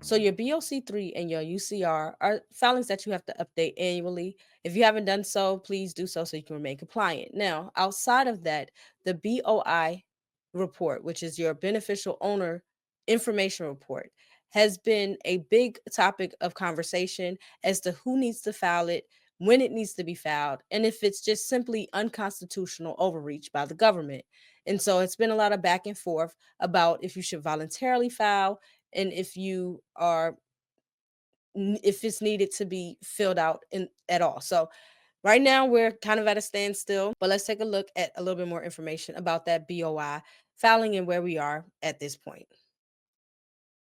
So your BOC3 and your UCR are filings that you have to update annually. If you haven't done so, please do so you can remain compliant. Now, outside of that, the BOI report, which is your beneficial owner information report, has been a big topic of conversation as to who needs to file it, when it needs to be filed, and if it's just simply unconstitutional overreach by the government. And so it's been a lot of back and forth about if you should voluntarily file and if it's needed to be filled out in at all. So right now we're kind of at a standstill, but let's take a look at a little bit more information about that BOI filing and where we are at this point.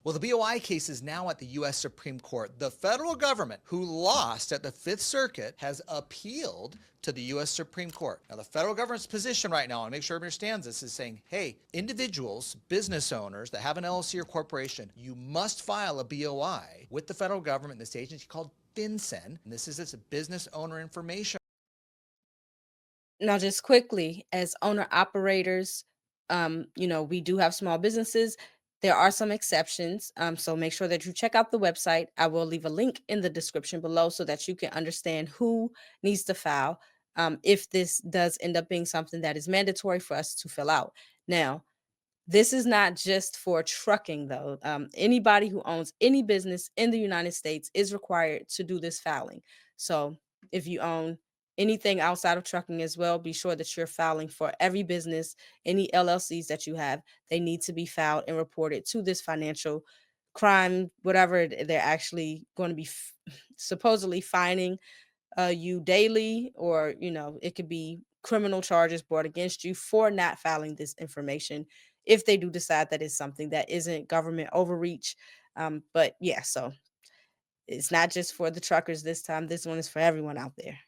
Well, the BOI case is now at the U.S. Supreme Court. The federal government, who lost at the Fifth Circuit, has appealed to the U.S. Supreme Court. Now, the federal government's position right now, and make sure everyone understands this, is saying, hey, individuals, business owners that have an LLC or corporation, you must file a BOI with the federal government, this agency called FinCEN, and this is its business owner information. Now, just quickly, as owner operators, we do have small businesses. There are some exceptions. So make sure that you check out the website. I will leave a link in the description below so that you can understand who needs to file if this does end up being something that is mandatory for us to fill out. Now, this is not just for trucking, though. Anybody who owns any business in the United States is required to do this filing. So if you own anything outside of trucking as well, be sure that you're filing for every business, any LLCs that you have. They need to be filed and reported to this financial crime, whatever they're actually going to be supposedly fining you daily, or it could be criminal charges brought against you for not filing this information if they do decide that it's something that isn't government overreach. But yeah, so it's not just for the truckers this time. This one is for everyone out there.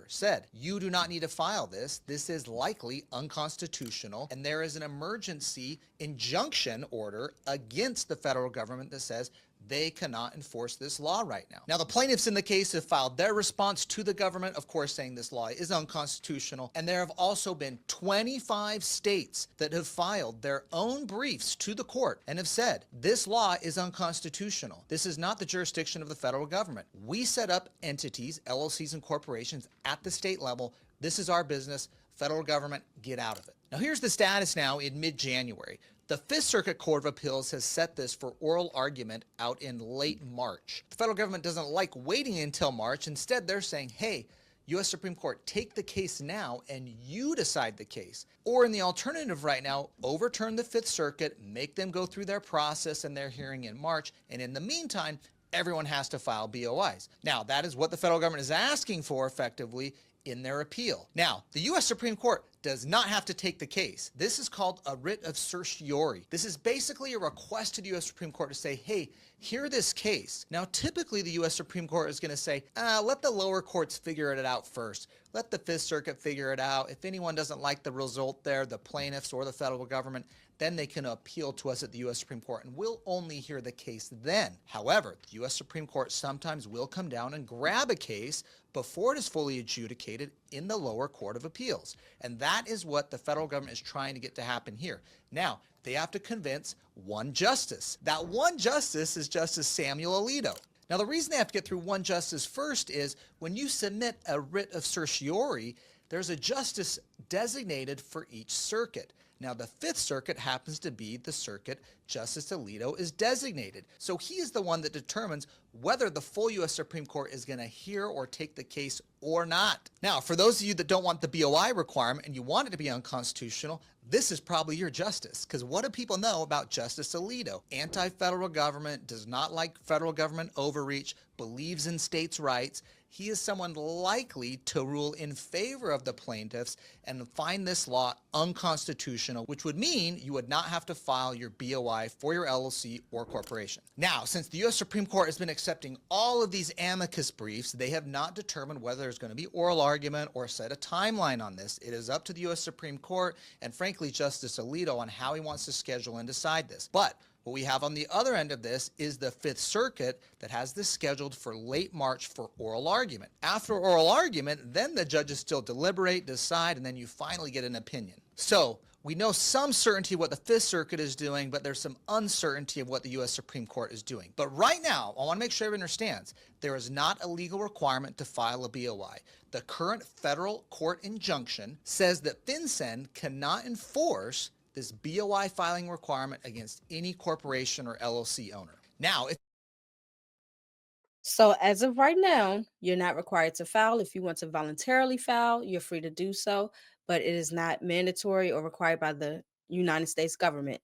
Said, you do not need to file this. This is likely unconstitutional, and there is an emergency injunction order against the federal government that says they cannot enforce this law right now. Now, the plaintiffs in the case have filed their response to the government, of course, saying this law is unconstitutional. And there have also been 25 states that have filed their own briefs to the court and have said this law is unconstitutional. This is not the jurisdiction of the federal government. We set up entities, LLCs and corporations at the state level. This is our business. Federal government, get out of it. Now, here's the status now in mid-January. The Fifth Circuit Court of Appeals has set this for oral argument out in late March. The federal government doesn't like waiting until March. Instead, they're saying, hey, U.S. Supreme Court, take the case now and you decide the case. Or in the alternative right now, overturn the Fifth Circuit, make them go through their process and their hearing in March. And in the meantime, everyone has to file BOIs. Now, that is what the federal government is asking for effectively in their appeal. Now, the U.S. Supreme Court does not have to take the case. This is called a writ of certiorari. This is basically a request to the U.S. Supreme Court to say, hey, hear this case. Now, typically the U.S. Supreme Court is going to say, let the lower courts figure it out first. Let the Fifth Circuit figure it out. If anyone doesn't like the result there, the plaintiffs or the federal government, then they can appeal to us at the U.S. Supreme Court, and we'll only hear the case then. However, the U.S. Supreme Court sometimes will come down and grab a case before it is fully adjudicated in the lower court of appeals. And that is what the federal government is trying to get to happen here. Now, they have to convince one justice. That one justice is Justice Samuel Alito. Now, the reason they have to get through one justice first is when you submit a writ of certiorari, there's a justice designated for each circuit. Now, the Fifth Circuit happens to be the circuit Justice Alito is designated. So he is the one that determines whether the full U.S. Supreme Court is going to hear or take the case or not. Now, for those of you that don't want the BOI requirement and you want it to be unconstitutional, this is probably your justice. Because what do people know about Justice Alito? Anti-federal government, does not like federal government overreach, believes in states' rights. He is someone likely to rule in favor of the plaintiffs and find this law unconstitutional, which would mean you would not have to file your BOI for your LLC or corporation. Now, since the U.S. Supreme Court has been accepting all of these amicus briefs, they have not determined whether there's going to be oral argument or set a timeline on this. It is up to the U.S. Supreme Court and, frankly, Justice Alito on how he wants to schedule and decide this. But what we have on the other end of this is the Fifth Circuit that has this scheduled for late March for oral argument. After oral argument, then the judges still deliberate, decide, and then you finally get an opinion. So we know some certainty what the Fifth Circuit is doing, but there's some uncertainty of what the U.S. Supreme Court is doing. But right now, I want to make sure everyone understands there is not a legal requirement to file a BOI. The current federal court injunction says that FinCEN cannot enforce this BOI filing requirement against any corporation or LLC owner. Now, if So, as of right now, you're not required to file. If you want to voluntarily file, you're free to do so, but it is not mandatory or required by the United States government.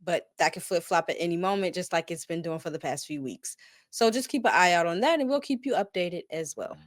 But that can flip flop at any moment, just like it's been doing for the past few weeks. So, just keep an eye out on that and we'll keep you updated as well.